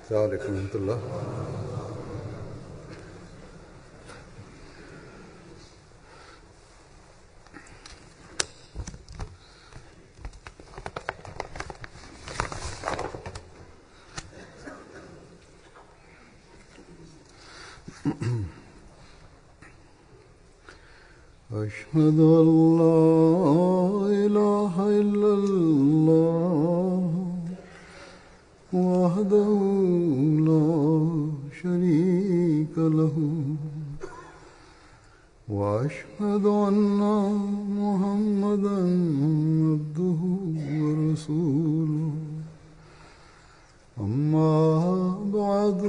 Selamünaleyküm ve rahmetullah. أشهد أن لا إله إلا الله وحده لا شريك له وأشهد أن محمدا عبده ورسوله أما بعد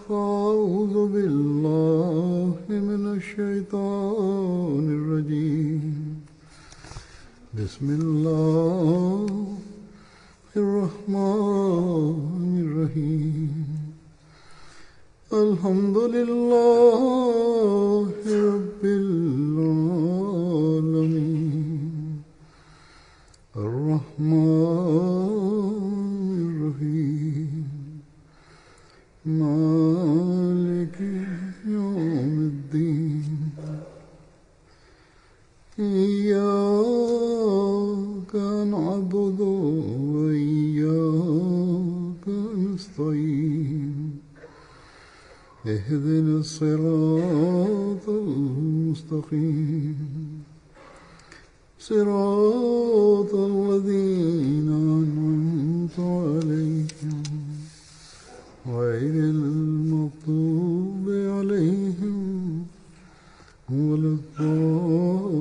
فأعوذ بالله من الشيطان الرجيم بسم الله الرحمن الرحيم الحمد لله رب العالمين الرحمن الرحيم مالك يوم الدين إياك نعبد وإياك نستعين اهدنا الصراط المستقيم صراط الذين أنعمت عليهم غير المغضوب عليهم ولا الضالين.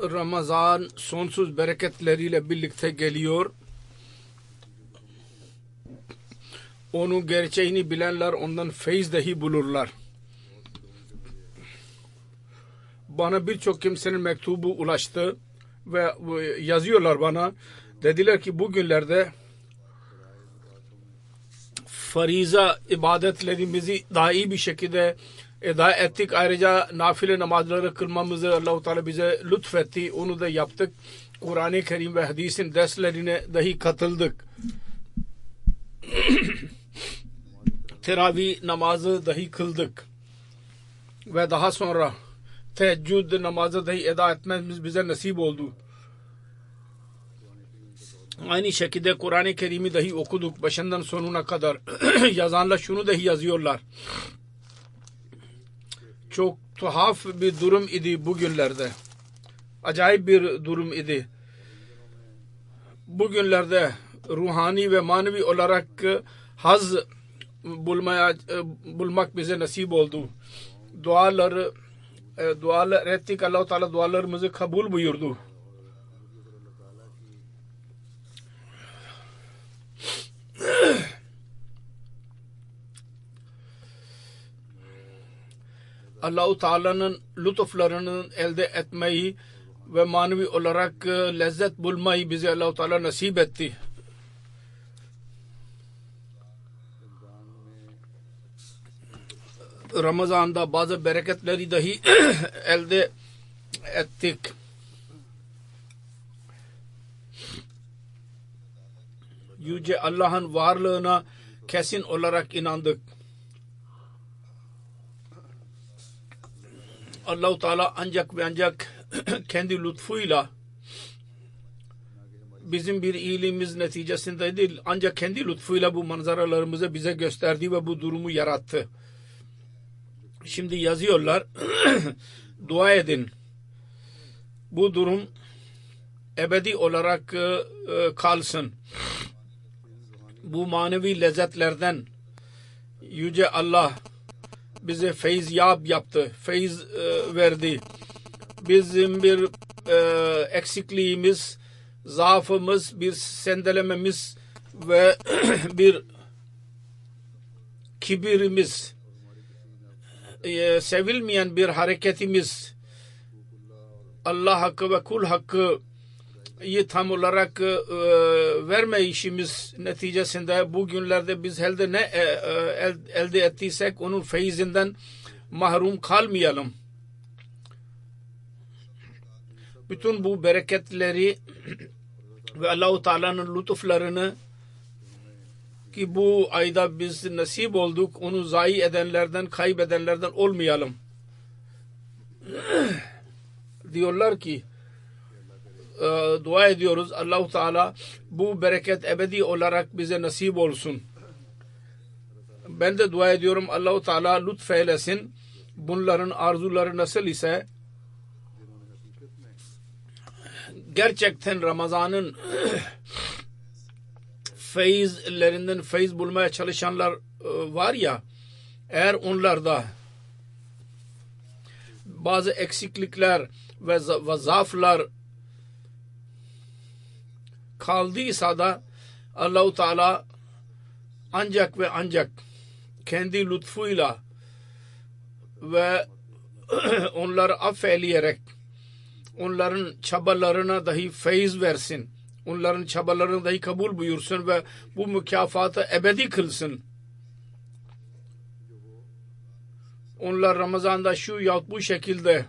Ramazan sonsuz bereketleriyle birlikte geliyor. Onun gerçeğini bilenler ondan feyiz dahi bulurlar. Bana birçok kimsenin mektubu ulaştı ve yazıyorlar bana. Dediler ki bugünlerde fariza ibadetlerimizi daha iyi bir şekilde eda ettik. Ayrıca nafile namazları kılmamızı Allah-u Teala bize lütfetti. Onu da yaptık. Kur'an-ı Kerim ve hadisin derslerine dahi katıldık. Teravih namazı dahi kıldık. Ve daha sonra teheccüd namazı dahi eda etmemiz bize nasip oldu. Aynı şekilde Kur'an-ı Kerim'i dahi okuduk başından sonuna kadar. Yazanlar şunu dahi yazıyorlar. Çok tuhaf bir durum idi bugünlerde. Acayip bir durum idi. Bugünlerde ruhani ve manevi olarak haz bulmak bize nasip oldu. Dualar ettik. Allah-u Teala dualarımızı kabul buyurdu. Allah-u Teala'nın lütuflarını elde etmeyi ve manevi olarak lezzet bulmayı bize Allah-u Teala nasip etti. Ramazan'da bazı bereketleri dahi elde ettik. Yüce Allah'ın varlığına kesin olarak inandık. Allah-u Teala ancak ve ancak kendi lütfuyla bizim bir iyiliğimiz neticesinde değil, ancak kendi lütfuyla bu manzaralarımızı bize gösterdi ve bu durumu yarattı. Şimdi yazıyorlar, dua edin. Bu durum ebedi olarak kalsın. Bu manevi lezzetlerden Yüce Allah bize feyziyab yaptı, feyiz verdi. Bizim bir eksikliğimiz, zaafımız, bir sendelememiz ve bir kibirimiz, sevilmeyen bir hareketimiz, Allah hakkı ve kul hakkı tam olarak vermeyişimiz neticesinde bugünlerde biz elde ettiysek onun feyzinden mahrum kalmayalım. Bütün bu bereketleri ve Allah-u Teala'nın lütuflarını ki bu ayda biz nasip olduk, onu zayi edenlerden, kaybedenlerden olmayalım. Diyorlar ki dua ediyoruz, Allah-u Teala bu bereket ebedi olarak bize nasip olsun. Ben de dua ediyorum, Allah-u Teala lütfeylesin. Bunların arzuları nasıl ise gerçekten Ramazan'ın feyizlerinden feyiz bulmaya çalışanlar var ya, eğer onlarda bazı eksiklikler ve zaaflar kaldıysa da Allah-u Teala ancak ve ancak kendi lütfuyla ve onları affeyleyerek onların çabalarına dahi feyiz versin. Onların çabalarını dahi kabul buyursun ve bu mükafatı ebedi kılsın. Onlar Ramazan'da şu yahut bu şekilde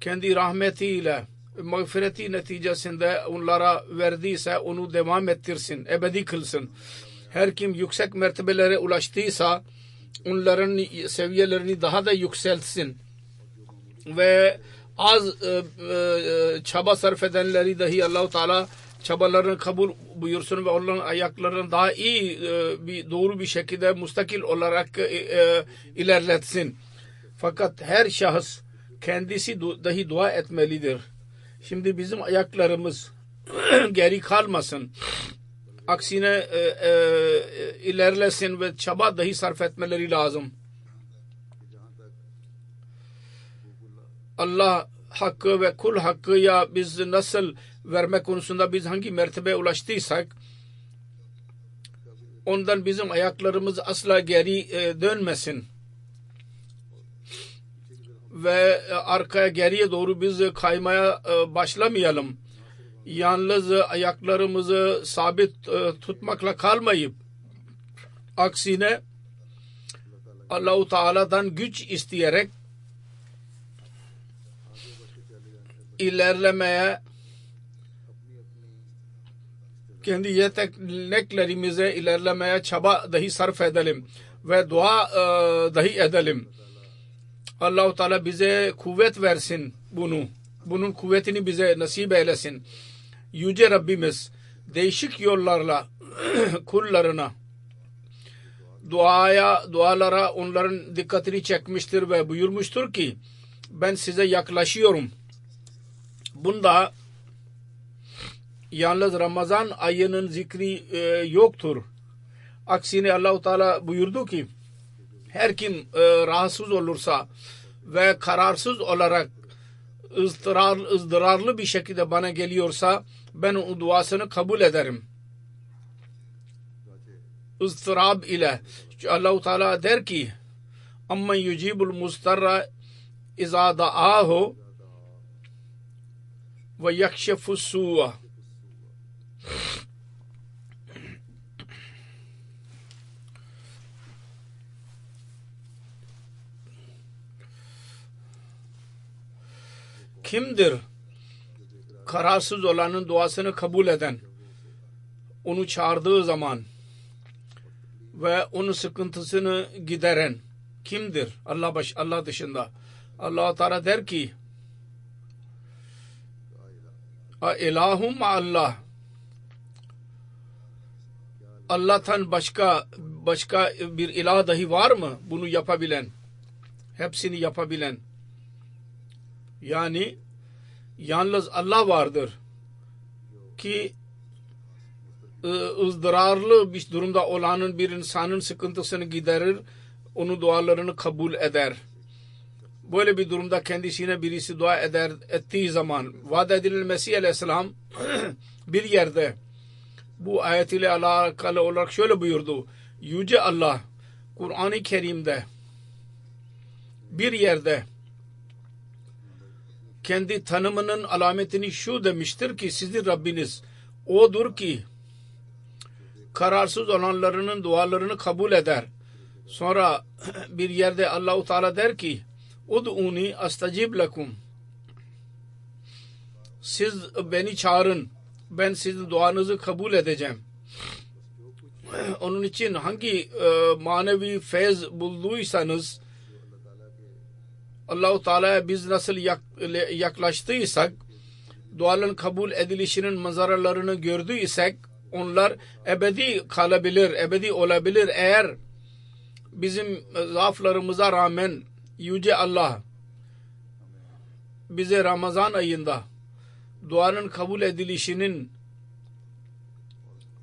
kendi rahmetiyle, mağfireti neticesinde onlara verdiyse onu devam ettirsin, ebedi kılsın. Her kim yüksek mertebelere ulaştıysa onların seviyelerini daha da yükseltsin. Ve az çaba sarf edenleri dahi Allah-u Teala çabalarını kabul buyursun ve onların ayaklarını daha iyi doğru bir şekilde mustakil olarak ilerletsin. Fakat her şahıs kendisi dahi dua etmelidir. Şimdi bizim ayaklarımız geri kalmasın. Aksine ilerlesin ve çaba dahi sarf etmeleri lazım. Allah hakkı ve kul hakkı ya biz nasıl verme konusunda biz hangi mertebeye ulaştıysak ondan bizim ayaklarımız asla geri dönmesin. Ve arkaya geriye doğru biz kaymaya başlamayalım. Yalnız ayaklarımızı sabit tutmakla kalmayıp aksine Allah-u Teala'dan güç isteyerek ilerlemeye, kendi yeteneklerimize ilerlemeye çaba dahi sarf edelim ve dua dahi edelim. Allah-u Teala bize kuvvet versin bunun kuvvetini bize nasip eylesin. Yüce Rabbimiz değişik yollarla kullarına dualara onların dikkatini çekmiştir ve buyurmuştur ki ben size yaklaşıyorum. Bunda yalnız Ramazan ayının zikri yoktur. Aksine Allah-u Teala buyurdu ki her kim rahatsız olursa ve kararsız olarak ızdırarlı bir şekilde bana geliyorsa ben o duasını kabul ederim. ızdırab ile Allah-u Teala der ki ammen yucibul mustarra izâ da'âhu ve yakşefus su'a. Kimdir kararsız olanın duasını kabul eden, onu çağırdığı zaman ve onun sıkıntısını gideren kimdir? Allah dışında. Allah Teala der ki ilahum Allah, Allah'tan başka bir ilah dahi var mı bunu yapabilen, hepsini yapabilen? Yani yalnız Allah vardır ki ızdırarlı bir durumda olanın bir insanın sıkıntısını giderir, onun dualarını kabul eder. Böyle bir durumda kendisine birisi dua ettiği zaman vaat edilen Mesih Aleyhisselam bir yerde bu ayet ile alakalı olarak şöyle buyurdu. Yüce Allah Kur'an-ı Kerim'de bir yerde kendi tanımının alametini şu demiştir ki sizin Rabbiniz odur ki kararsız olanlarının dualarını kabul eder. Sonra bir yerde Allah-u Teala der ki ud'uni astajib lekum. Siz beni çağırın. Ben sizin duanızı kabul edeceğim. Onun için hangi manevi feyz bulduysanız Allah-u Teala'ya biz nasıl yaklaştıysak duaların kabul edilişinin manzaralarını gördüysek onlar ebedi kalabilir, ebedi olabilir. Eğer bizim zaaflarımıza rağmen Yüce Allah bize Ramazan ayında duanın kabul edilişinin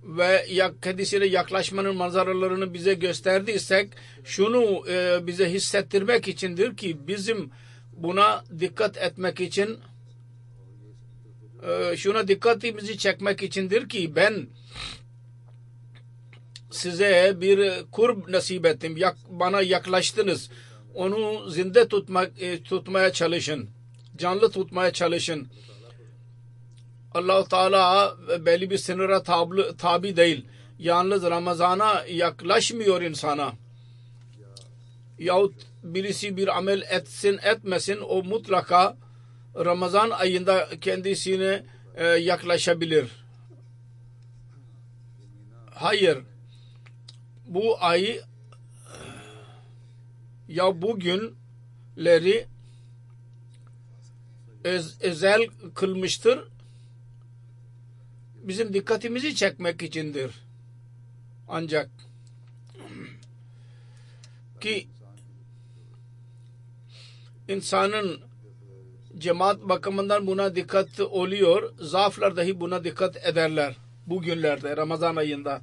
ve kendisine yaklaşmanın manzaralarını bize gösterdiysek şunu bize hissettirmek içindir ki bizim buna dikkat etmek için şuna dikkatimizi çekmek içindir ki ben size bir kurb nasip ettim. Bana yaklaştınız. Onu zinde tutmaya çalışın. Canlı tutmaya çalışın. Allah-u Teala belli bir sınıra tabi değil. Yalnız Ramazan'a yaklaşmıyor insana. Yahut birisi bir amel etsin etmesin o mutlaka Ramazan ayında kendisine yaklaşabilir. Hayır. Bu ay ya bugünleri özel kılmıştır. Bizim dikkatimizi çekmek içindir. Ancak ki insanın cemaat bakımından buna dikkat oluyor. Zaaflar dahi buna dikkat ederler. Bugünlerde Ramazan ayında.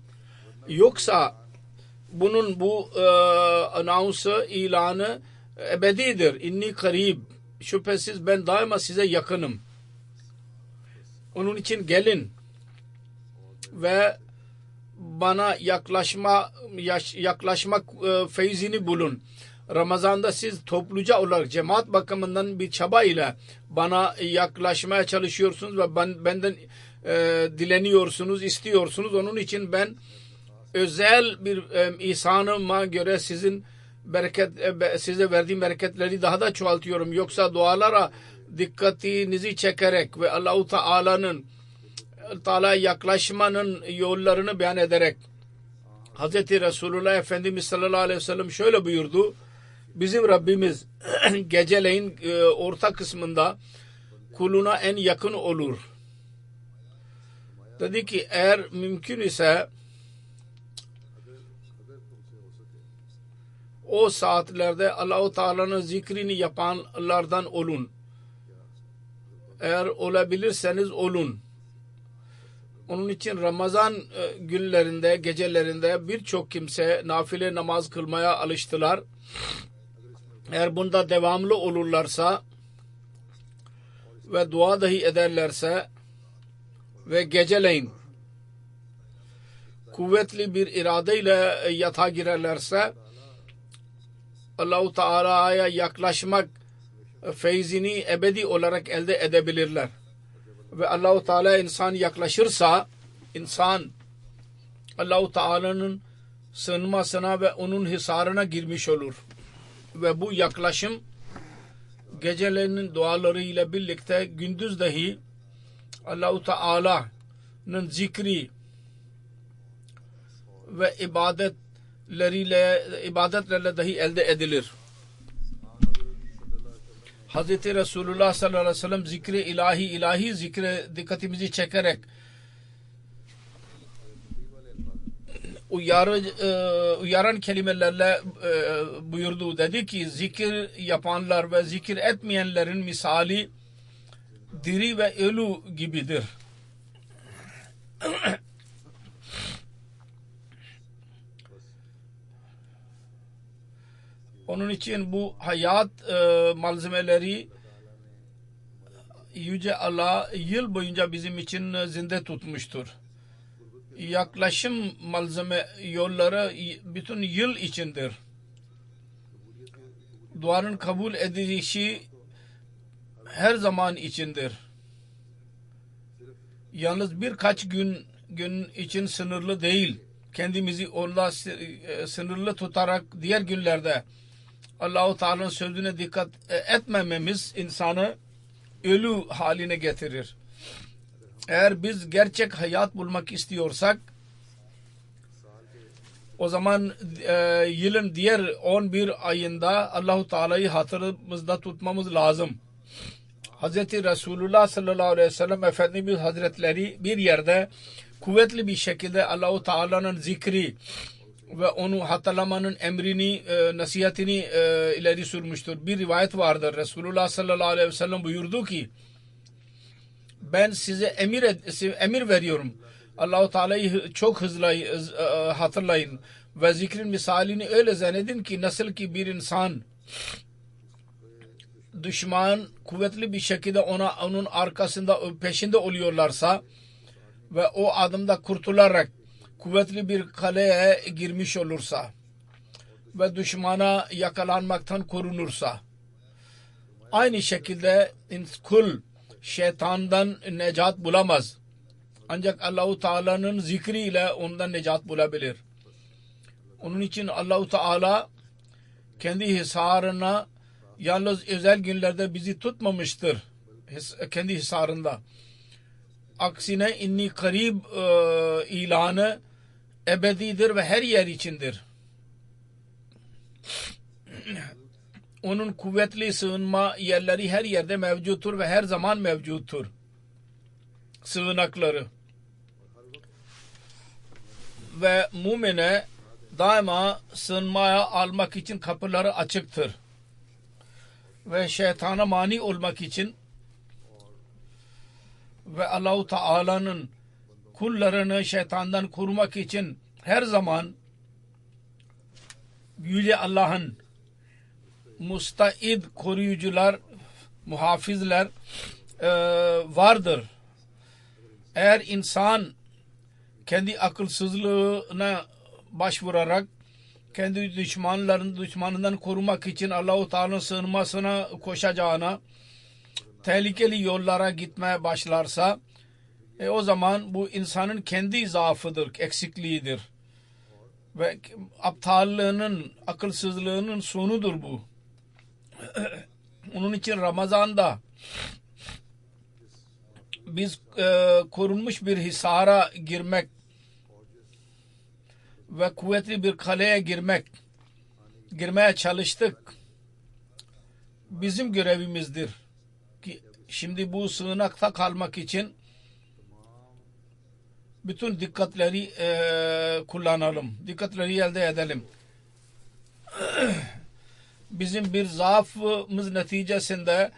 Yoksa bunun bu anonsu, ilanı ebedidir. İnni karib. Şüphesiz ben daima size yakınım. Onun için gelin ve bana yaklaşmak feyzini bulun. Ramazan'da siz topluca olarak cemaat bakımından bir çaba ile bana yaklaşmaya çalışıyorsunuz ve benden dileniyorsunuz, istiyorsunuz. Onun için ben özel bir ihsanıma göre size verdiğim bereketleri daha da çoğaltıyorum. Yoksa dualara dikkatinizi çekerek ve Allah-u Teala'ya yaklaşmanın yollarını beyan ederek Hz. Resulullah Efendimiz sallallahu aleyhi ve sellem şöyle buyurdu. Bizim Rabbimiz geceleyin orta kısmında kuluna en yakın olur. Dedi ki eğer mümkün ise o saatlerde Allah-u Teala'nın zikrini yapanlardan olun. Eğer olabilirseniz olun. Onun için Ramazan günlerinde, gecelerinde birçok kimse nafile namaz kılmaya alıştılar. Eğer bunda devamlı olurlarsa ve dua dahi ederlerse ve geceleyin kuvvetli bir iradeyle yatağa girerlerse Allah-u Teala'ya yaklaşmak feyzini ebedi olarak elde edebilirler. Ve Allah-u Teala insan yaklaşırsa insan Allah-u Teala'nın sığınmasına ve onun hisarına girmiş olur. Ve bu yaklaşım gecelerinin dualarıyla birlikte gündüz dahi Allah-u Teala'nın zikri ve ibadetlerle dahi elde edilir. Hz. Resulullah sallallahu aleyhi ve sellem zikri ilahi zikre dikkatimizi çekerek uyaran kelimelerle buyurdu. Dedi ki zikir yapanlar ve zikir etmeyenlerin misali diri ve ölü gibidir. Onun için bu hayat malzemeleri Yüce Allah yıl boyunca bizim için zinde tutmuştur. Yaklaşım malzeme yolları bütün yıl içindir. Duanın kabul edilişi her zaman içindir. Yalnız birkaç gün için sınırlı değil. Kendimizi onunla sınırlı tutarak diğer günlerde Allah-u Teala'nın sözüne dikkat etmememiz insanı ölü haline getirir. Eğer biz gerçek hayat bulmak istiyorsak o zaman yılın diğer 11 ayında Allah-u Teala'yı hatırımızda tutmamız lazım. Hz. Resulullah sallallahu aleyhi ve sellem Efendimiz Hazretleri bir yerde kuvvetli bir şekilde Allah-u Teala'nın zikri ve onu hatırlamanın emrini, nasihatini ileri sürmüştür. Bir rivayet vardır. Resulullah sallallahu aleyhi ve sellem buyurdu ki ben size emir veriyorum. Allah-u Teala'yı çok hızlı hatırlayın ve zikrin misalini öyle zannedin ki nasıl ki bir insan düşman kuvvetli bir şekilde onun arkasında peşinde oluyorlarsa ve o adımda kurtularak kuvvetli bir kaleye girmiş olursa ve düşmana yakalanmaktan korunursa aynı şekilde kul şeytandan necat bulamaz. Ancak Allah-u Teala'nın zikriyle ondan necat bulabilir. Onun için Allah-u Teala kendi hisarına yalnız özel günlerde bizi tutmamıştır. Kendi hisarında. Aksine inni karib ilanı ebedidir ve her yer içindir. Onun kuvvetli sığınma yerleri her yerde mevcuttur ve her zaman mevcuttur. Sığınakları. Ve mümine daima sığınmaya almak için kapıları açıktır. Ve şeytana mani olmak için ve Allah-u Teala'nın kullarını şeytandan korumak için her zaman Yüce Allah'ın mustaid koruyucular, muhafizler vardır. Eğer insan kendi akılsızlığına başvurarak kendi düşmanından korumak için Allah-u Teala'nın sığınmasına koşacağına tehlikeli yollara gitmeye başlarsa o zaman bu insanın kendi zaafıdır, eksikliğidir. Ve aptallığının, akılsızlığının sonudur bu. Onun için Ramazan'da biz korunmuş bir hisara girmek ve kuvvetli bir kaleye girmeye çalıştık. Bizim görevimizdir ki şimdi bu sığınakta kalmak için bütün dikkatleri kullanalım. Dikkatleri elde edelim. Bizim bir zaafımız neticesinde,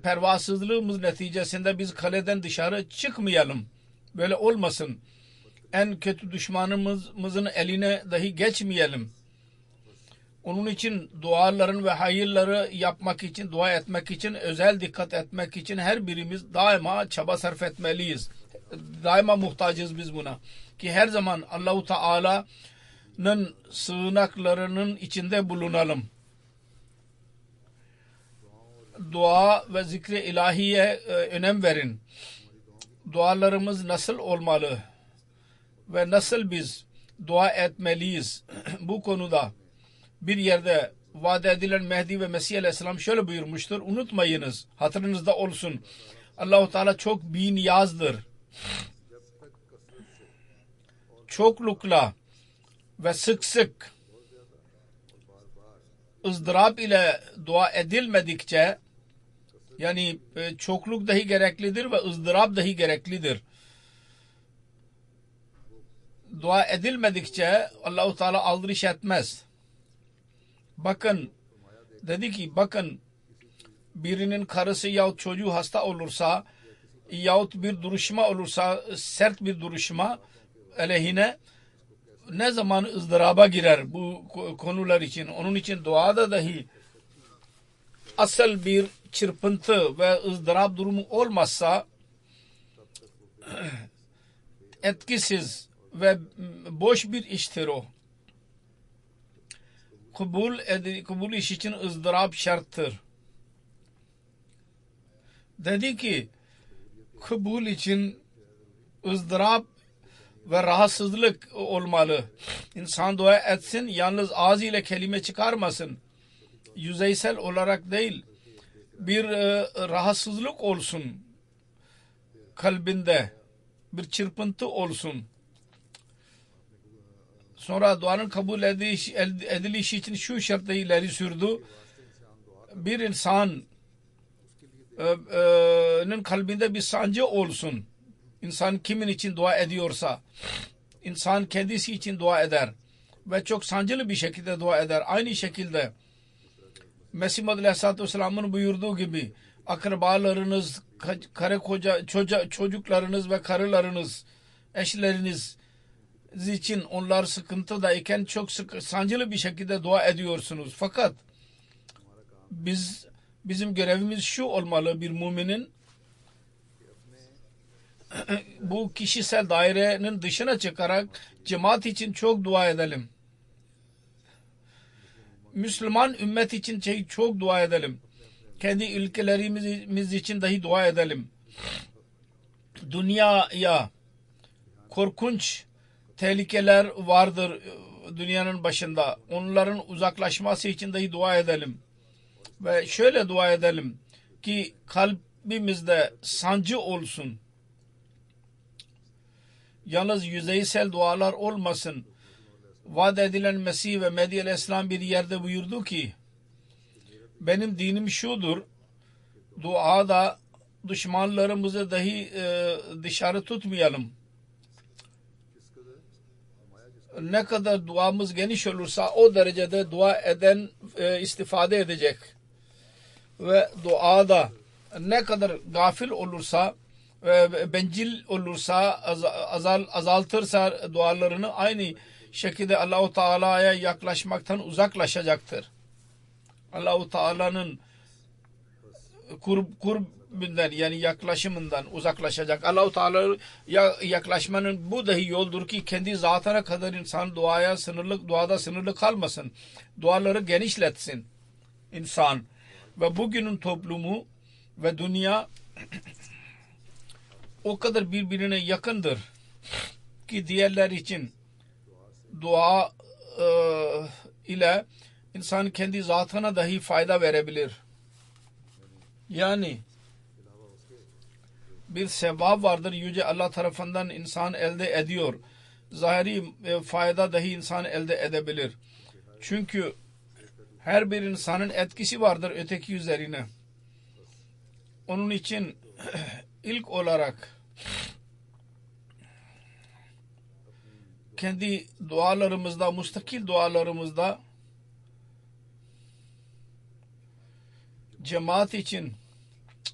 pervasızlığımız neticesinde biz kaleden dışarı çıkmayalım. Böyle olmasın. En kötü düşmanımızın eline dahi geçmeyelim. Onun için duaların ve hayırları yapmak için, dua etmek için, özel dikkat etmek için her birimiz daima çaba sarf etmeliyiz. Daima muhtacız biz buna. Ki her zaman Allah-u Teala'nın sığınaklarının içinde bulunalım. Dua ve zikre ilahiye önem verin. Dualarımız nasıl olmalı ve nasıl biz dua etmeliyiz bu konuda bir yerde vaat edilen Mehdi ve Mesih Aleyhisselam şöyle buyurmuştur. Unutmayınız, hatırınızda olsun. Allah-u Teala çok biniyazdır. Çoklukla ve sık sık ızdırap ile dua edilmedikçe, yani çokluk dahi gereklidir ve ızdırap dahi gereklidir. Dua edilmedikçe Allah-u Teala aldırış etmez. Bakın, dedi ki bakın, birinin karısı yahut çocuğu hasta olursa yahut bir duruşma olursa, sert bir duruşma aleyhine, ne zaman ızdıraba girer bu konular için. Onun için duada dahi asıl bir çırpıntı ve ızdırap durumu olmazsa etkisiz ve boş bir iştir o. Kabul iş için ızdırap şarttır. Dedi ki kabul için ızdırap ve rahatsızlık olmalı. İnsan dua etsin, yalnız ağzı ile kelime çıkarmasın. Yüzeysel olarak değil, bir rahatsızlık olsun kalbinde, bir çırpıntı olsun. Sonra duanın kabul edilişi için şu şartı ileri sürdü. Bir insanın kalbinde bir sancı olsun. İnsan kimin için dua ediyorsa, insan kendisi için dua eder ve çok sancılı bir şekilde dua eder. Aynı şekilde Mesih Muhammed Aleyhisselatü Vesselam'ın buyurduğu gibi akrabalarınız, karı koca, çocuklarınız ve karılarınız, eşleriniz için onlar sıkıntıdayken çok sancılı bir şekilde dua ediyorsunuz. Fakat bizim görevimiz şu olmalı, bir müminin bu kişisel dairenin dışına çıkarak cemaat için çok dua edelim. Müslüman ümmet için çok dua edelim. Kendi ülkelerimiz için dahi dua edelim. Dünyaya korkunç tehlikeler vardır dünyanın başında. Onların uzaklaşması için dahi dua edelim. Ve şöyle dua edelim ki kalbimizde sancı olsun. Yalnız yüzeysel dualar olmasın. Vaat edilen Mesih ve Mehdi Aleyhisselam bir yerde buyurdu ki benim dinim şudur, duada düşmanlarımızı dahi dışarı tutmayalım. Ne kadar duamız geniş olursa o derecede dua eden istifade edecek. Ve duada ne kadar gafil olursa bencil olursa azaltırsa dualarını aynı şekilde Allah-u Teala'ya yaklaşmaktan uzaklaşacaktır. Allah-u Teala'nın kurbünden yani yaklaşımından uzaklaşacak. Allah-u Teala'ya yaklaşmanın bu dahi yoldur ki kendi zatına kadar insan duada sınırlı kalmasın. Duaları genişletsin insan. Ve bugünün toplumu ve dünya o kadar birbirine yakındır ki diğerler için dua ile insan kendi zatına dahi fayda verebilir. Yani bir sevap vardır Yüce Allah tarafından insan elde ediyor. Zahiri fayda dahi insan elde edebilir. Çünkü her bir insanın etkisi vardır öteki üzerine. Onun için ilk olarak kendi dualarımızda, müstakil dualarımızda cemaat için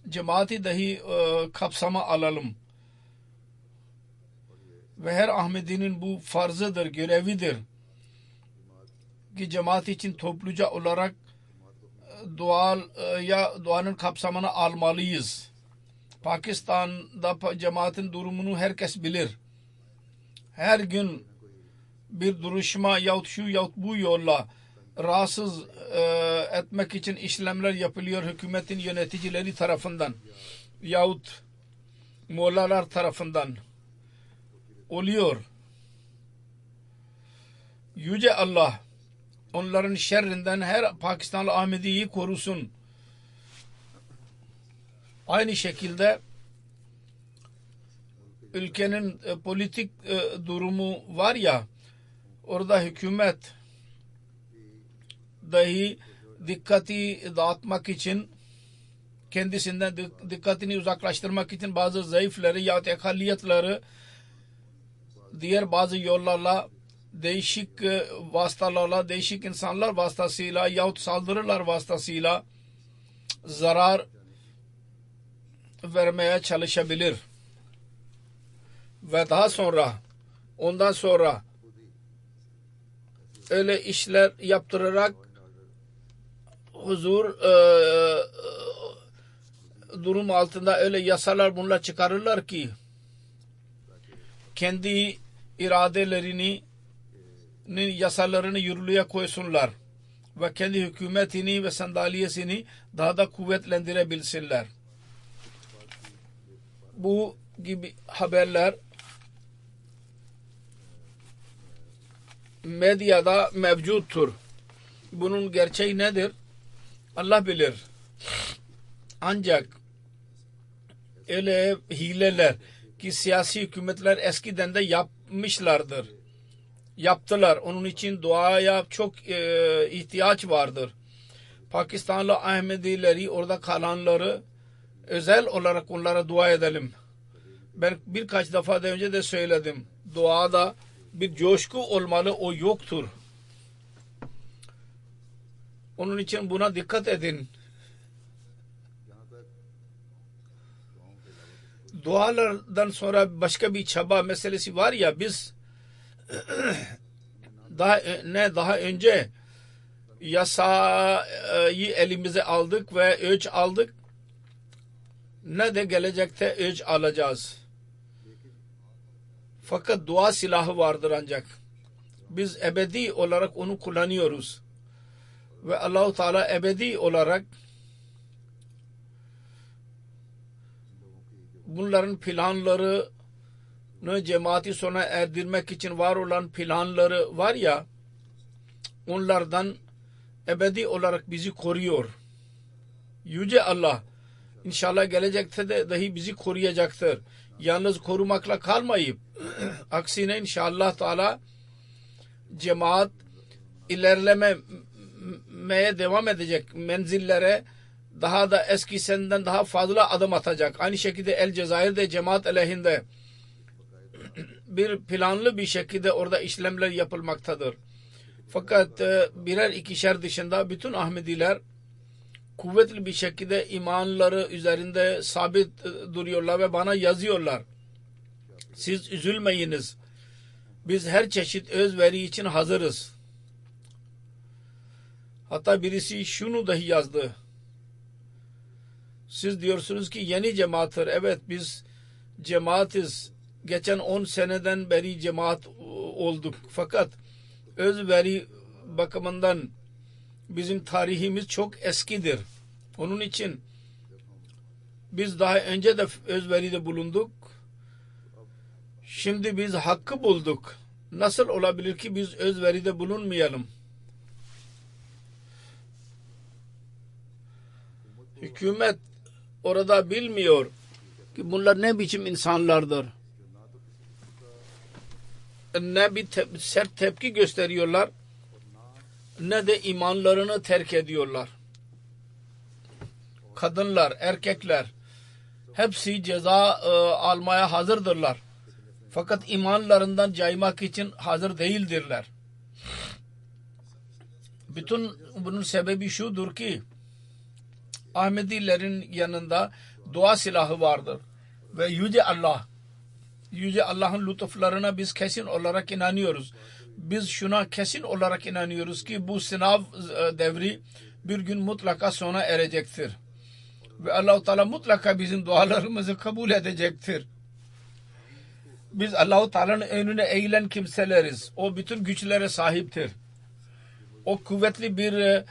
cemaati dahi kapsama alalım. Ve her Ahmedi'nin bu farzıdır, görevidir ki cemaat için topluca olarak duanın kapsamını almalıyız. Pakistan'da cemaatin durumunu herkes bilir. Her gün bir duruşma yahut şu yahut bu yolla rahatsız etmek için işlemler yapılıyor hükümetin yöneticileri tarafından yahut mollalar tarafından oluyor. Yüce Allah onların şerrinden her Pakistanlı Ahmedi'yi korusun. Aynı şekilde ülkenin politik durumu var ya, orada hükümet dahi dikkati dağıtmak için, kendisinden dikkatini uzaklaştırmak için bazı zayıfları yahut ekalliyetleri diğer bazı yollarla, değişik vasıtalarla, değişik insanlar vasıtasıyla yahut saldırılar vasıtasıyla zarar vermeye çalışabilir. Ve daha sonra, ondan sonra öyle işler yaptırarak huzur durum altında öyle yasalar bunlar çıkarırlar ki kendi iradelerinin yasalarını yürürlüğe koysunlar ve kendi hükümetini ve sandalyesini daha da kuvvetlendirebilsinler. Bu gibi haberler medyada mevcuttur. Bunun gerçeği nedir? Allah bilir. Ancak öyle hileler ki siyasi hükümetler eskiden de yapmışlardır. Yaptılar. Onun için duaya çok ihtiyaç vardır. Pakistanlı Ahmedileri, orada kalanları özel olarak onlara dua edelim. Ben birkaç defa da önce de söyledim. Duada bir coşku olmalı, o yoktur. Onun için buna dikkat edin. Dualardan sonra başka bir çaba meselesi var ya, biz daha önce yasayı elimize aldık ve öç aldık, ne de gelecekte öç alacağız. Fakat dua silahı vardır ancak. Biz ebedi olarak onu kullanıyoruz. Ve Allah-u Teala ebedi olarak bunların planlarını cemaati sona erdirmek için var olan planları var ya, onlardan ebedi olarak bizi koruyor. Yüce Allah İnşallah gelecekte de dahi bizi koruyacaktır. Yalnız korumakla kalmayıp aksine inşallah Teala cemaat ilerlemeye devam edecek, menzillere daha da eskisinden daha fazla adım atacak. Aynı şekilde El Cezayir'de cemaat aleyhinde bir planlı bir şekilde orada işlemler yapılmaktadır. Fakat birer ikişer dışında bütün Ahmediler kuvvetli bir şekilde imanları üzerinde sabit duruyorlar ve bana yazıyorlar. Siz üzülmeyiniz. Biz her çeşit özveri için hazırız. Hatta birisi şunu dahi yazdı. Siz diyorsunuz ki yeni cemaattir. Evet, biz cemaatiz. Geçen 10 seneden beri cemaat olduk. Fakat özveri bakımından bizim tarihimiz çok eskidir. Onun için biz daha önce de özveride bulunduk. Şimdi biz hakkı bulduk. Nasıl olabilir ki biz özveride bulunmayalım? Hükümet orada bilmiyor ki bunlar ne biçim insanlardır. Ne bir sert tepki gösteriyorlar, ne de imanlarını terk ediyorlar. Kadınlar, erkekler hepsi ceza almaya hazırdırlar. Fakat imanlarından caymak için hazır değildirler. Bütün bunun sebebi şudur ki Ahmedilerin yanında dua silahı vardır. Ve Yüce Allah'ın lütuflarına biz kesin olarak inanıyoruz. Biz şuna kesin olarak inanıyoruz ki bu sınav devri bir gün mutlaka sona erecektir. Ve Allah-u Teala mutlaka bizim dualarımızı kabul edecektir. Biz Allah-u Teala'nın önüne eğilen kimseleriz. O bütün güçlere sahiptir. O kuvvetli bir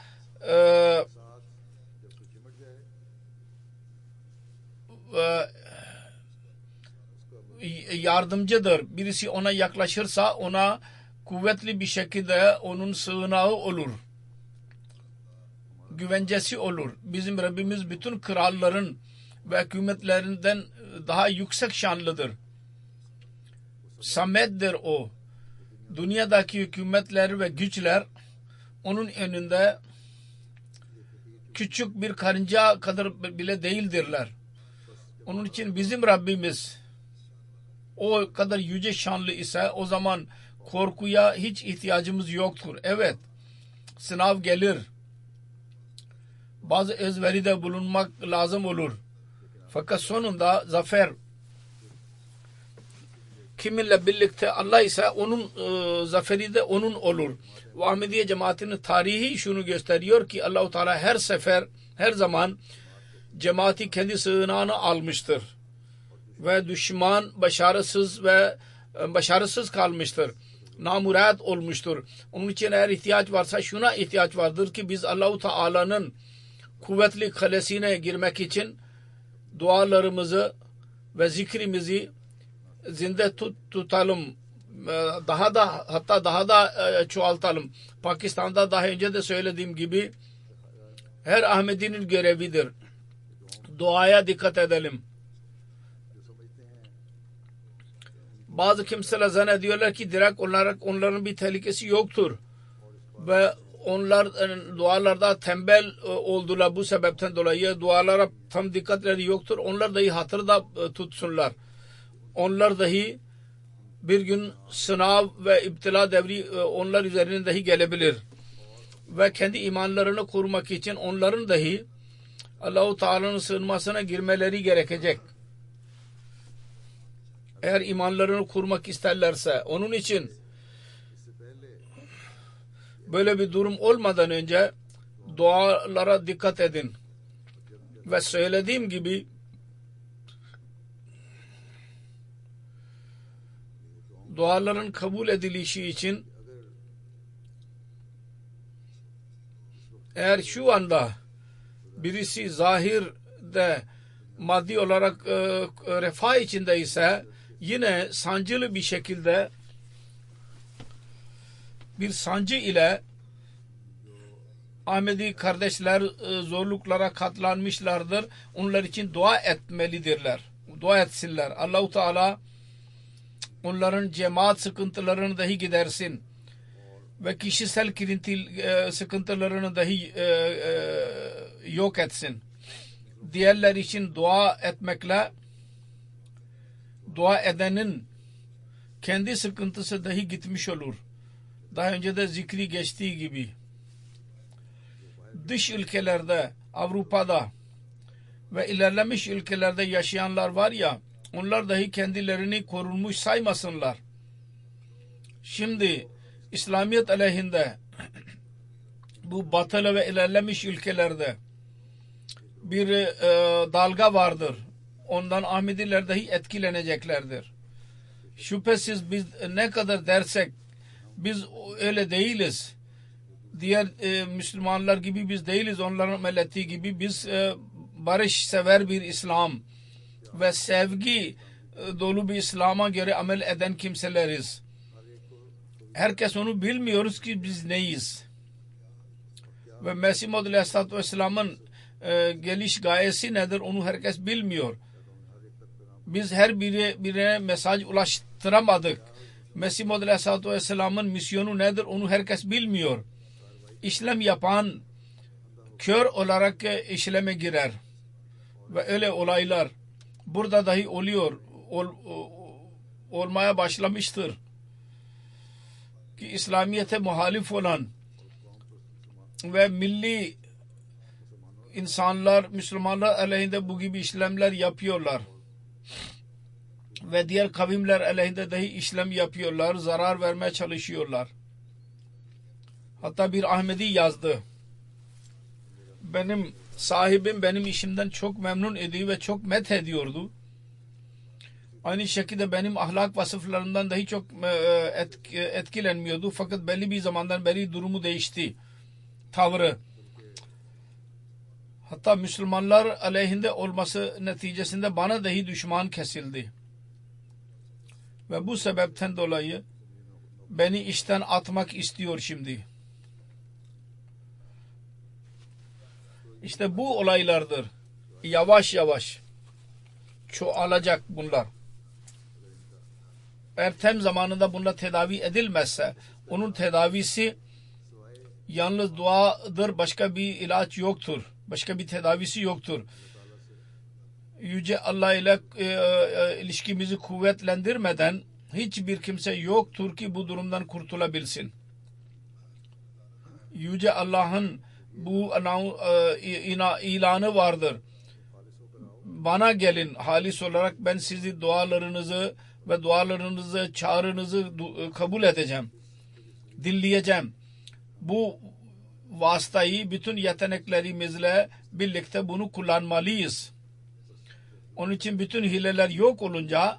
yardımcıdır. Birisi ona yaklaşırsa ona kuvvetli bir şekilde onun sığınağı olur. Güvencesi olur. Bizim Rabbimiz bütün kralların ve hükümetlerinden daha yüksek şanlıdır. Samet'dir o. Dünyadaki hükümetler ve güçler onun önünde küçük bir karınca kadar bile değildirler. Onun için bizim Rabbimiz o kadar yüce şanlı ise o zaman korkuya hiç ihtiyacımız yoktur. Evet, sınav gelir. Bazı özveride bulunmak lazım olur. Fakat sonunda zafer kiminle birlikte Allah ise onun zaferi de onun olur. Ve Ahmediye cemaatinin tarihi şunu gösteriyor ki Allah-u Teala her sefer, her zaman cemaati kendi sığınağına almıştır. Ve düşman başarısız kalmıştır. Namurad olmuştur. Onun için eğer ihtiyaç varsa şuna ihtiyaç vardır ki biz Allah-u Teala'nın kuvvetli kalesine girmek için dualarımızı ve zikrimizi zinde tutalım. Hatta daha da çoğaltalım. Pakistan'da daha önce de söylediğim gibi her Ahmedi'nin görevidir. Duaya dikkat edelim. Bazı kimseler zannediyorlar ki direkt onların bir tehlikesi yoktur. Ve onlar dualarda tembel oldular. Bu sebepten dolayı dualara tam dikkatleri yoktur. Onlar dahi hatırda tutsunlar. Onlar dahi bir gün sınav ve iptila devri onlar üzerine dahi gelebilir. Ve kendi imanlarını korumak için onların dahi Allah-u Teala'nın sığınmasına girmeleri gerekecek. Eğer imanlarını kurmak isterlerse. Onun için böyle bir durum olmadan önce dualara dikkat edin. Ve söylediğim gibi duaların kabul edilişi için eğer şu anda birisi zahirde maddi olarak refah içinde ise yine sancılı bir şekilde bir sancı ile Ahmedi kardeşler zorluklara katlanmışlardır. Onlar için dua etmelidirler. Dua etsinler. Allah-u Teala onların cemaat sıkıntılarını dahi gidersin. Ve kişisel sıkıntılarını dahi yok etsin. Diğerler için dua etmekle dua edenin kendi sıkıntısı dahi gitmiş olur. Daha önce de zikri geçtiği gibi. Dış ülkelerde, Avrupa'da ve ilerlemiş ülkelerde yaşayanlar var ya, onlar dahi kendilerini korunmuş saymasınlar. Şimdi İslamiyet aleyhinde bu batılı ve ilerlemiş ülkelerde bir dalga vardır. Ondan Ahmediler dahi etkileneceklerdir. Şüphesiz biz ne kadar dersek biz öyle değiliz. Diğer Müslümanlar gibi biz değiliz. Onların milleti gibi biz barış sever bir İslam ve sevgi dolu bir İslam'a göre amel eden kimseleriz. Herkes onu bilmiyoruz ki biz neyiz. Ve Mesih Maud Aleyhisselatü Vesselam'ın geliş gayesi nedir onu herkes bilmiyor. Biz her birine mesaj ulaştıramadık. Mesih Maud Aleyhisselatü Vesselam'ın misyonu nedir onu herkes bilmiyor. İşlem yapan kör olarak işleme girer. Ve öyle olaylar burada dahi oluyor. Olmaya başlamıştır. Ki İslamiyet'e muhalif olan ve milli insanlar, Müslümanlar aleyhinde bu gibi işlemler yapıyorlar. Ve diğer kavimler aleyhinde dahi işlem yapıyorlar. Zarar vermeye çalışıyorlar. Hatta bir Ahmedi yazdı. Benim sahibim benim işimden çok memnun ediyor ve çok met ediyordu. Aynı şekilde benim ahlak vasıflarından dahi çok etkilenmiyordu. Fakat belli bir zamandan beri durumu değişti. Tavrı. Hatta Müslümanlar aleyhinde olması neticesinde bana dahi düşman kesildi. Ve bu sebepten dolayı beni işten atmak istiyor şimdi. İşte bu olaylardır. Yavaş yavaş çoğalacak bunlar. Eğer tem zamanında bunlar tedavi edilmezse onun tedavisi yalnız duadır. Başka bir ilaç yoktur. Başka bir tedavisi yoktur. Yüce Allah ile ilişkimizi kuvvetlendirmeden hiçbir kimse yoktur ki bu durumdan kurtulabilsin. Yüce Allah'ın bu ilanı vardır. Bana gelin halis olarak ben sizi dualarınızı çağrınızı kabul edeceğim. Dinleyeceğim. Bu vasıtayı bütün yeteneklerimizle birlikte bunu kullanmalıyız. Onun için bütün hileler yok olunca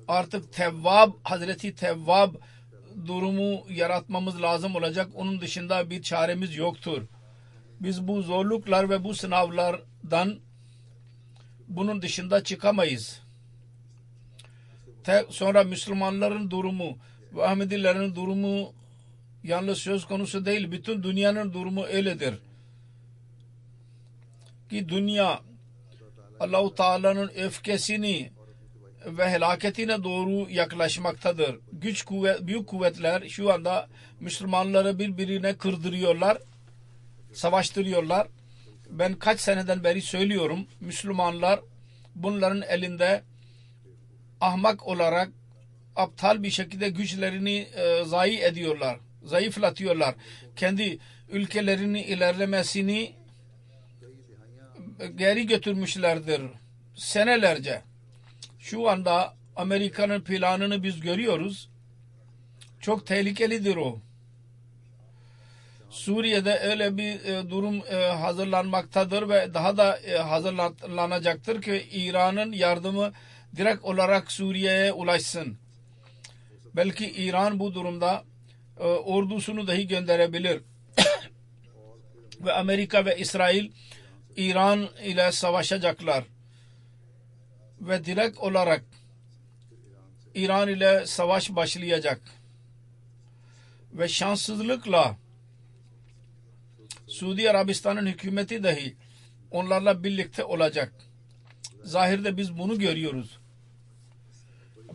artık Hazreti Tevvab durumu yaratmamız lazım olacak. Onun dışında bir çaremiz yoktur. Biz bu zorluklar ve bu sınavlardan bunun dışında çıkamayız. Sonra Müslümanların durumu ve Ahmedilerin durumu yalnız söz konusu değil. Bütün dünyanın durumu öyledir. Ki dünya Allah-u Teala'nın öfkesini ve helaketine doğru yaklaşmaktadır. Büyük kuvvetler şu anda Müslümanları birbirine kırdırıyorlar, savaştırıyorlar. Ben kaç seneden beri söylüyorum, Müslümanlar bunların elinde ahmak olarak aptal bir şekilde güçlerini zayi ediyorlar, zayıflatıyorlar. Kendi ülkelerinin ilerlemesini geri götürmüşlerdir senelerce. Şu anda Amerika'nın planını biz görüyoruz. Çok tehlikelidir o. Suriye'de öyle bir durum hazırlanmaktadır ve daha da hazırlanacaktır ki İran'ın yardımı direkt olarak Suriye'ye ulaşsın. Belki İran bu durumda ordusunu dahi gönderebilir. Ve Amerika ve İsrail İran ile savaşacaklar. Ve direkt olarak İran ile savaş başlayacak. Ve şanssızlıkla Suudi Arabistan'ın hükümeti dahi onlarla birlikte olacak. Zahirde biz bunu görüyoruz.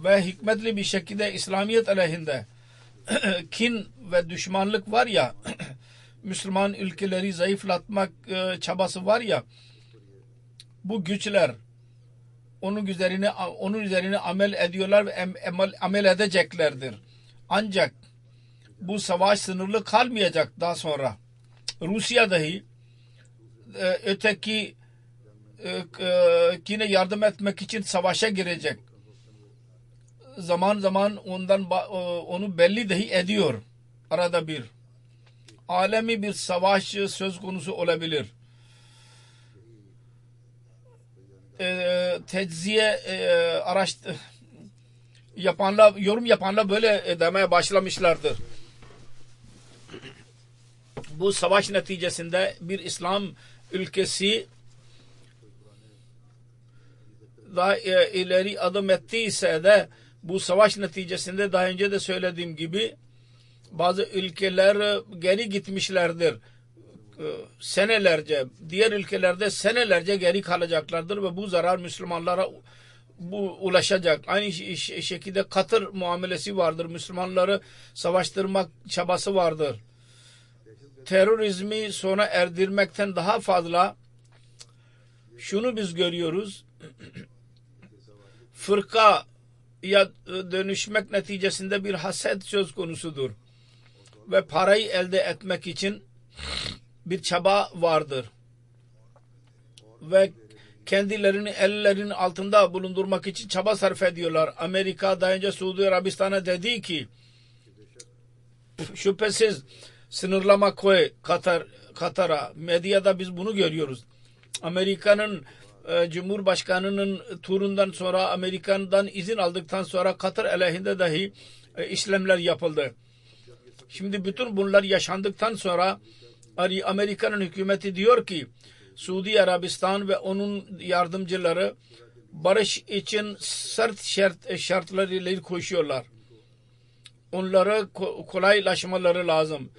Ve hikmetli bir şekilde İslamiyet aleyhinde kin ve düşmanlık var ya, Müslüman ülkeleri zayıflatmak çabası var ya, bu güçler onun üzerine amel ediyorlar ve amel edeceklerdir. Ancak bu savaş sınırlı kalmayacak daha sonra. Rusya dahi öteki yine yardım etmek için savaşa girecek. Zaman zaman onu belli dahi ediyor. Arada bir. Alemi bir savaş söz konusu olabilir. Tecziye yorum yapanlar böyle demeye başlamışlardır. Bu savaş neticesinde bir İslam ülkesi daha ileri adım ettiyse de bu savaş neticesinde daha önce de söylediğim gibi bazı ülkeler geri gitmişlerdir. Senelerce, diğer ülkelerde senelerce geri kalacaklardır ve bu zarar Müslümanlara ulaşacak. Aynı şekilde Katar muamelesi vardır. Müslümanları savaştırmak çabası vardır. Terörizmi sona erdirmekten daha fazla şunu biz görüyoruz. Fırka ya dönüşmek neticesinde bir haset söz konusudur. Ve parayı elde etmek için bir çaba vardır. Ve kendilerini ellerinin altında bulundurmak için çaba sarf ediyorlar. Amerika daha önce Suudi Arabistan'a dedi ki şüphesiz sınırlama koy Katar'a. Medyada biz bunu görüyoruz. Amerika'nın Cumhurbaşkanı'nın turundan sonra Amerika'dan izin aldıktan sonra Katar aleyhinde dahi işlemler yapıldı. Şimdi bütün bunlar yaşandıktan sonra Amerika'nın hükümeti diyor ki Suudi Arabistan ve onun yardımcıları barış için sert şartlar ile koşuyorlar. Onlara kolaylaşmaları lazım.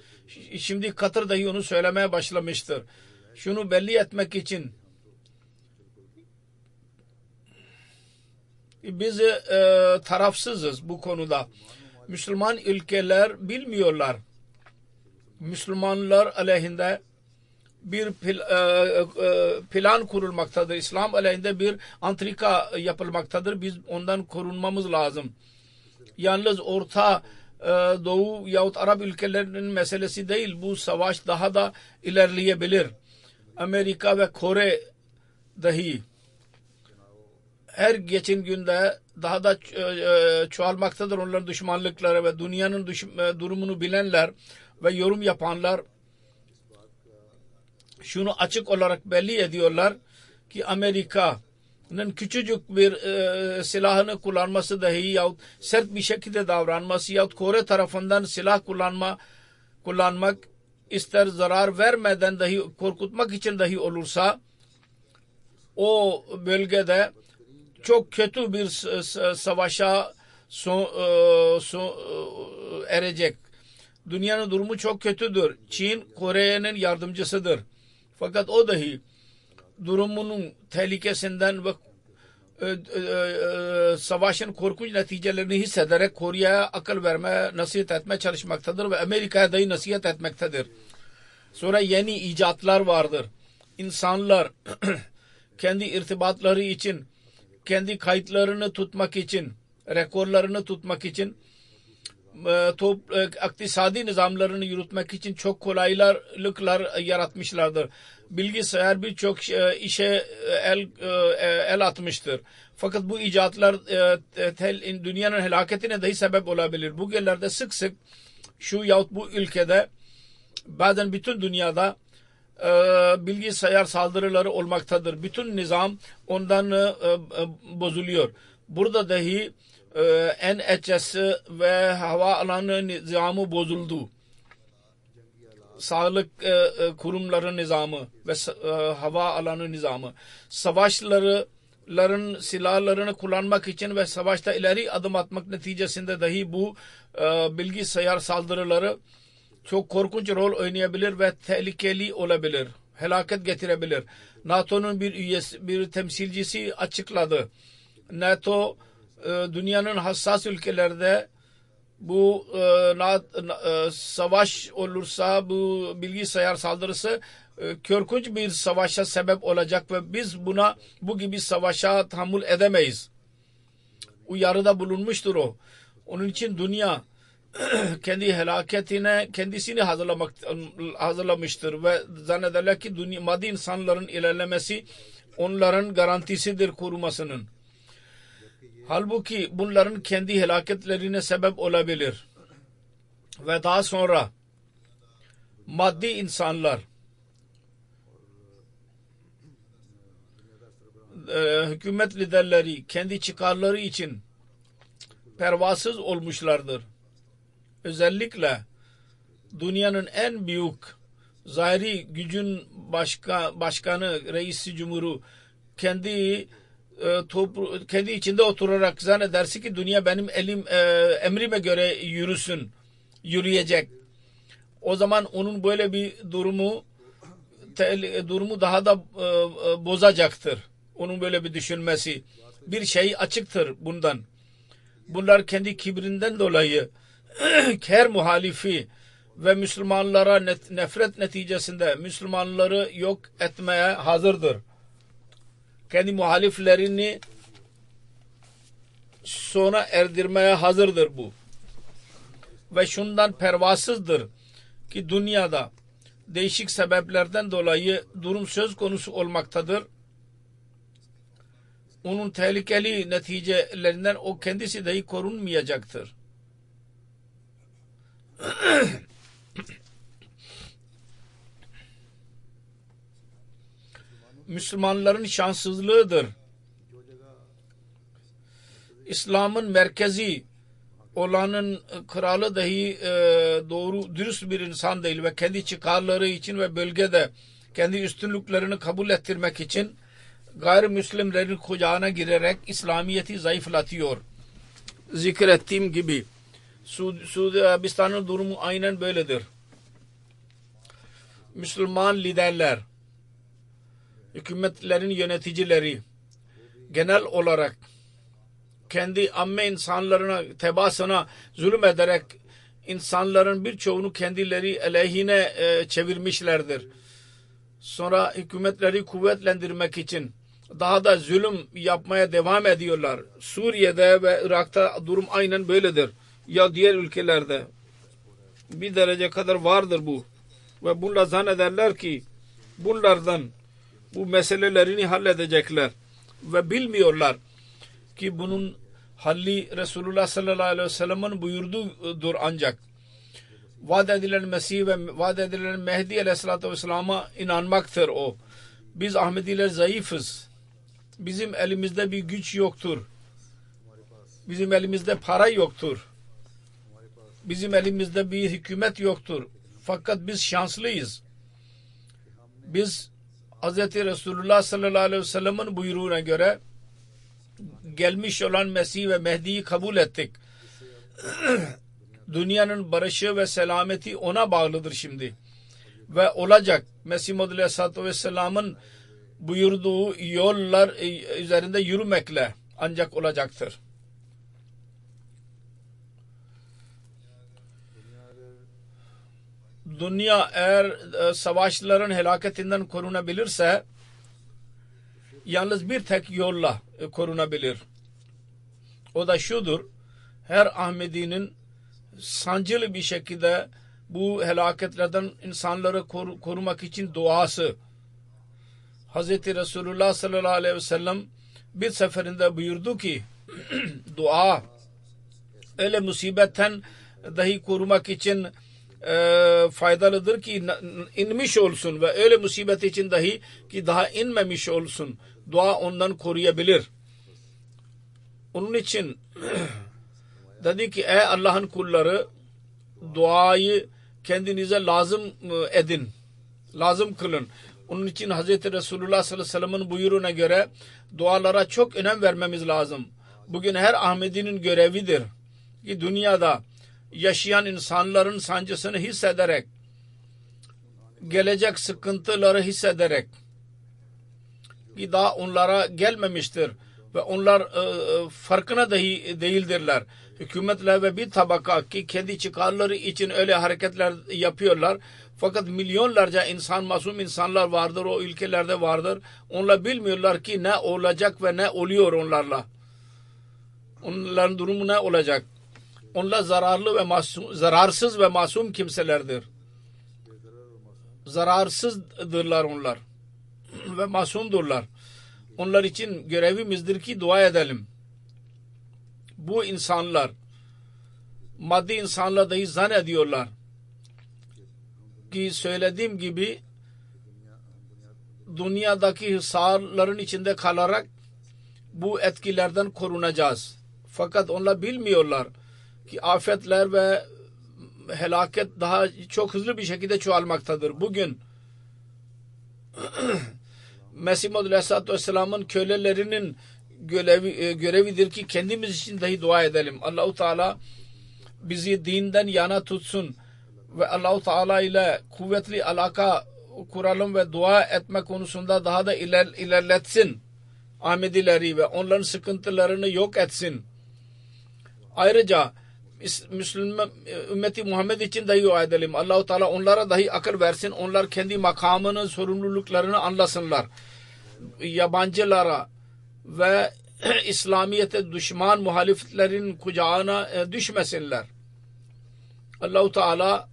Şimdi Katar dahi onu söylemeye başlamıştır. Şunu belli etmek için biz tarafsızız bu konuda. Müslüman ülkeler bilmiyorlar. Müslümanlar aleyhinde bir plan kurulmaktadır. İslam aleyhinde bir antrika yapılmaktadır. Biz ondan korunmamız lazım. Yalnız Orta Doğu yahut Arap ülkelerinin meselesi değil. Bu savaş daha da ilerleyebilir. Amerika ve Kore dahi her geçen günde daha da çoğalmaktadır onların düşmanlıkları ve dünyanın durumunu bilenler ve yorum yapanlar şunu açık olarak belli ediyorlar ki Amerika'nın küçücük bir silahını kullanması dahi yahut sert bir şekilde davranması yahut Kore tarafından silah kullanmak ister zarar vermeden dahi korkutmak için dahi olursa o bölgede çok kötü bir savaşa erecek. Dünyanın durumu çok kötüdür. Çin Kore'nin yardımcısıdır. Fakat o dahi durumunun tehlikesinden ve savaşın korkunç neticelerini hissederek Kore'ye akıl verme, nasihat etme çalışmaktadır ve Amerika'ya dahi nasihat etmektedir. Sonra yeni icatlar vardır. İnsanlar kendi irtibatları için, kendi kayıtlarını tutmak için, rekorlarını tutmak için, iktisadi nizamlarını yürütmek için çok kolaylıklar yaratmışlardır. Bilgisayar birçok işe el atmıştır. Fakat bu icatlar dünyanın helaketine dahi sebep olabilir. Bugünlerde sık sık şu yahut bu ülkede, bazen bütün dünyada bilgisayar saldırıları olmaktadır. Bütün nizam ondan bozuluyor. Burada dahi NHS ve hava alanı nizamı bozuldu. Sağlık kurumları nizamı ve hava alanı nizamı. Savaşların silahlarını kullanmak için ve savaşta ileri adım atmak neticesinde dahi bu bilgisayar saldırıları çok korkunç rol oynayabilir ve tehlikeli olabilir. Helaket getirebilir. NATO'nun bir temsilcisi açıkladı. NATO dünyanın hassas ülkelerde bu savaş olursa bu bilgisayar saldırısı korkunç bir savaşa sebep olacak ve biz bu gibi savaşa tahammül edemeyiz. Uyarıda bulunmuştur o. Onun için dünya kendi helaketine kendisini hazırlamıştır ve zannederler ki maddi insanların ilerlemesi onların garantisidir korumasının. Halbuki bunların kendi helaketlerine sebep olabilir. Ve daha sonra maddi insanlar hükümet liderleri kendi çıkarları için pervasız olmuşlardır. Özellikle dünyanın en büyük zahiri gücün başkanı, reisi cumhuru kendi içinde oturarak zannederse ki dünya benim emrime göre yürüyecek. O zaman onun böyle bir durumu daha da bozacaktır. Onun böyle bir düşünmesi. Bir şey açıktır bundan. Bunlar kendi kibrinden dolayı her muhalifi ve Müslümanlara nefret neticesinde Müslümanları yok etmeye hazırdır. Kendi muhaliflerini sona erdirmeye hazırdır bu. Ve şundan pervasızdır ki dünyada değişik sebeplerden dolayı durum söz konusu olmaktadır. Onun tehlikeli neticelerinden o kendisi dahi korunmayacaktır. Müslümanların şanssızlığıdır. İslam'ın merkezi olanın kralı dahi doğru dürüst bir insan değil ve kendi çıkarları için ve bölgede kendi üstünlüklerini kabul ettirmek için gayrimüslimlerin kucağına girerek İslamiyet'i zayıflatıyor. Zikrettiğim gibi Suudi Arabistan'ın durumu aynen böyledir. Müslüman liderler, hükümetlerin yöneticileri genel olarak kendi amme insanlarına, tebaasına zulüm ederek insanların birçoğunu kendileri aleyhine çevirmişlerdir. Sonra hükümetleri kuvvetlendirmek için daha da zulüm yapmaya devam ediyorlar. Suriye'de ve Irak'ta durum aynen böyledir. Ya diğer ülkelerde bir derece kadar vardır bu. Ve bunlar zannederler ki bunlardan bu meselelerini halledecekler. Ve bilmiyorlar ki bunun halli Resulullah sallallahu aleyhi ve sellem'in buyurduğudur ancak. Vaat edilen Mesih ve vaat edilen Mehdi aleyhissalatü vesselam'a inanmaktır o. Biz Ahmediler zayıfız. Bizim elimizde bir güç yoktur. Bizim elimizde para yoktur. Bizim elimizde bir hükümet yoktur. Fakat biz şanslıyız. Biz Hz. Resulullah sallallahu aleyhi ve sellem'in buyruğuna göre gelmiş olan Mesih ve Mehdi'yi kabul ettik. Dünyanın barışı ve selameti ona bağlıdır şimdi. Ve olacak. Mesih Muhammed Aleyhisselatü Vesselam'ın buyurduğu yollar üzerinde yürümekle ancak olacaktır. Dünya eğer savaşların helaketinden korunabilirse yalnız bir tek yolla korunabilir. O da şudur: her Ahmedi'nin sancılı bir şekilde bu helaketlerden insanları korumak için duası. Hz. Resulullah sallallahu aleyhi ve sellem bir seferinde buyurdu ki dua öyle musibetten dahi korumak için faydalıdır ki inmiş olsun ve öyle musibet için dahi ki daha inmemiş olsun. Dua ondan koruyabilir. Onun için dedi ki ey Allah'ın kulları, duayı kendinize lazım edin. Lazım kılın. Onun için Hz. Resulullah sallallahu aleyhi ve sellem'in buyruğuna göre dualara çok önem vermemiz lazım. Bugün her Ahmedi'nin görevidir ki dünyada yaşayan insanların sancısını hissederek, gelecek sıkıntıları hissederek ki daha onlara gelmemiştir ve onlar farkına dahi değildirler. Hükümetler ve bir tabaka ki kendi çıkarları için öyle hareketler yapıyorlar. Fakat milyonlarca insan, masum insanlar vardır, o ülkelerde vardır. Onlar bilmiyorlar ki ne olacak ve ne oluyor onlarla. Onların durumu ne olacak? Onlar zararlı ve masum, zararsız ve masum kimselerdir. Zararsızdırlar onlar ve masumdurlar. Onlar için görevimizdir ki dua edelim. Bu insanlar maddi insanlar dahi zannediyorlar ki söylediğim gibi dünyadaki hisarların içinde kalarak bu etkilerden korunacağız. Fakat onlar bilmiyorlar ki afetler ve helaket daha çok hızlı bir şekilde çoğalmaktadır. Bugün Mesih Muhammed Aleyhisselatü Vesselam'ın kölelerinin görevidir ki kendimiz için dahi dua edelim. Allah-u Teala bizi dinden yana tutsun ve Allah-u Teala ile kuvvetli alaka kuralım ve dua etme konusunda daha da ilerletsin Ahmedileri ve onların sıkıntılarını yok etsin. Ayrıca Müslüman ümmeti Muhammed için dahi dua edelim. Allah-u Teala onlara dahi akıl versin. Onlar kendi makamının sorumluluklarını anlasınlar. Yabancılara ve İslamiyet'e düşman muhaliflerin kucağına düşmesinler. Allah-u Teala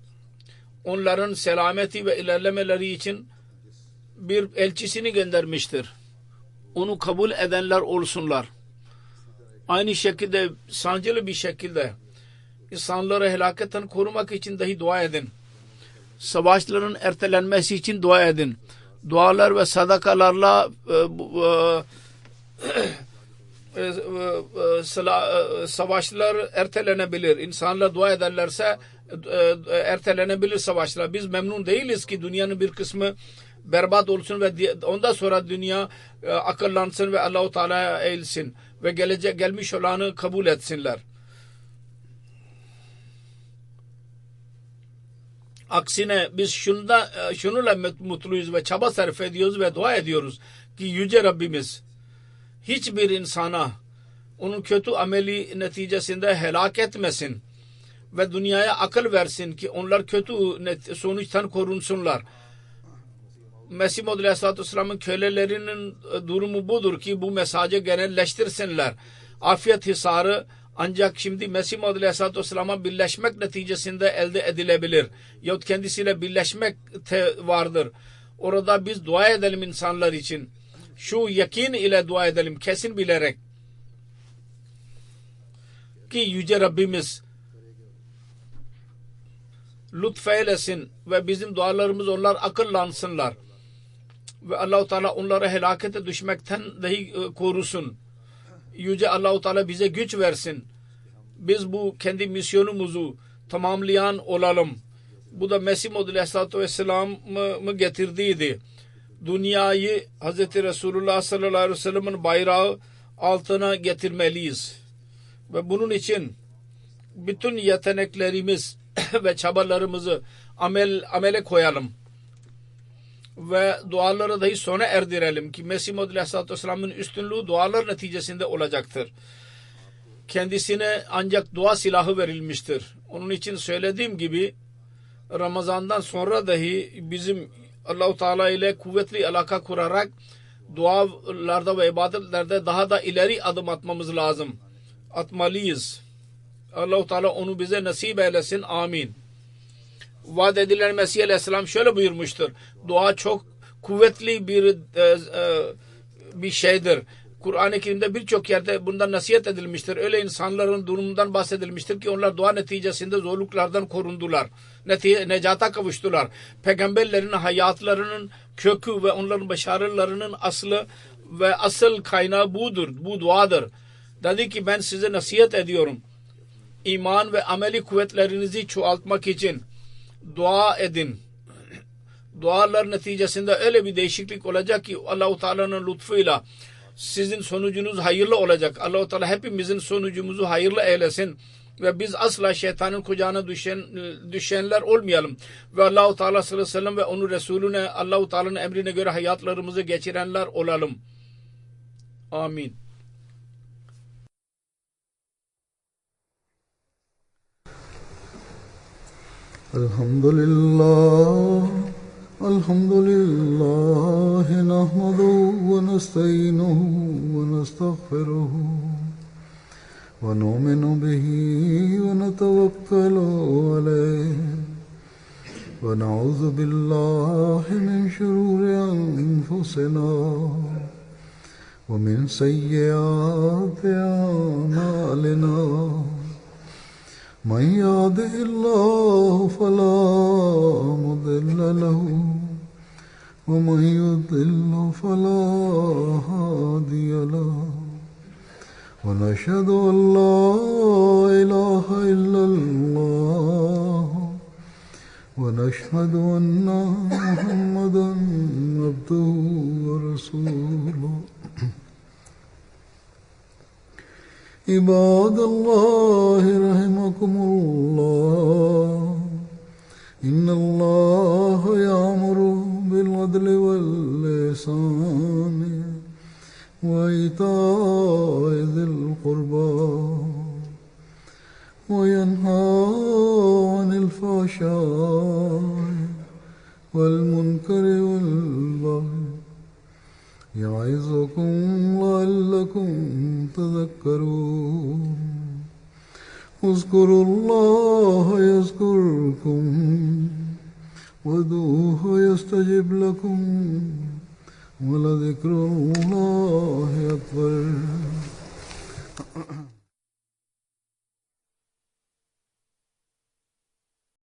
onların selameti ve ilerlemeleri için bir elçisini göndermiştir. Onu kabul edenler olsunlar. Aynı şekilde sancılı bir şekilde insanları helaketten korumak için dahi dua edin. Savaşların ertelenmesi için dua edin. Dualar ve sadakalarla savaşlar ertelenebilir. İnsanlar dua ederlerse ertelenebilir savaşlar. Biz memnun değiliz ki dünyanın bir kısmı berbat olsun ve ondan sonra dünya akıllansın ve Allah-u Teala'ya eğilsin ve gelmiş olanı kabul etsinler. Aksine biz şununla mutluyuz ve çaba sarf ediyoruz ve dua ediyoruz ki Yüce Rabbimiz hiçbir insana onun kötü ameli neticesinde helak etmesin ve dünyaya akıl versin ki onlar kötü sonuçtan korunsunlar. Mesih Muhammed Aleyhisselatü Vesselam'ın kölelerinin durumu budur ki bu mesajı genelleştirsinler. Afiyet hisarı ancak şimdi Mesih Muhammed Aleyhisselatü Vesselam'a birleşmek neticesinde elde edilebilir. Yahut kendisiyle birleşmek vardır. Orada biz dua edelim insanlar için. Şu yakin ile dua edelim, kesin bilerek ki Yüce Rabbimiz lütfeylesin ve bizim dualarımız onlar akıllansınlar ve Allah-u Teala onları helakete düşmekten dahi korusun. Yüce Allah-u Teala bize güç versin. Biz bu kendi misyonumuzu tamamlayan olalım. Bu da Mesih Muhammed Aleyhisselatü Vesselam'ı getirdiğiydi. dünyayı Hz. Resulullah sallallahu aleyhi ve sellem'in bayrağı altına getirmeliyiz. Ve bunun için bütün yeteneklerimiz ve çabalarımızı amele koyalım. Ve duaları dahi sona erdirelim ki Mesih Maud Aleyhisselatü Vesselam'ın üstünlüğü dualar neticesinde olacaktır. Kendisine ancak dua silahı verilmiştir. Onun için söylediğim gibi Ramazan'dan sonra dahi bizim Allah-u Teala ile kuvvetli alaka kurarak dualarda ve ibadetlerde daha da ileri adım atmamız lazım. Atmalıyız. Allah-u Teala onu bize nasip eylesin. Amin. Vaat edilen Mesih Aleyhisselam şöyle buyurmuştur. Dua çok kuvvetli bir şeydir. Kur'an-ı Kerim'de birçok yerde bundan nasihat edilmiştir. Öyle insanların durumundan bahsedilmiştir ki onlar dua neticesinde zorluklardan korundular. Necata kavuştular. Peygamberlerin hayatlarının kökü ve onların başarılarının aslı ve asıl kaynağı budur. Bu duadır. Dedi ki ben size nasihat ediyorum. İman ve ameli kuvvetlerinizi çoğaltmak için dua edin. Dualar neticesinde öyle bir değişiklik olacak ki Allah-u Teala'nın lütfuyla sizin sonucunuz hayırlı olacak. Allah-u Teala hepimizin sonucumuzu hayırlı eylesin ve biz asla şeytanın kucağına düşenler olmayalım. Ve Allah-u Teala sallallahu aleyhi ve sellem ve onun Resulüne Allah-u Teala'nın emrine göre hayatlarımızı geçirenler olalım. Amin. Elhamdülillah nahmaduhu ve nestainuhu ve nestağfiruhu ve nu'minu bihi ve netevekkalu aleyh ve na'udzu billahi min şururi enfusina ve min seyyiati a'malina. من يهده الله فلا مضل له ومن يضلل فلا هادي له ونشهد أن لا إله إلا الله ونشهد أن محمدا عبده ورسوله. عباد الله رحمكم الله إن الله يأمر بالعدل والإحسان وإيتاء ذي القربى وينهى عن الفحشاء والمنكر والبغي يعظكم لعلكم تذكرون. اذكروا الله يذكركم وادعوه يستجب لكم ولذكر الله أكبر.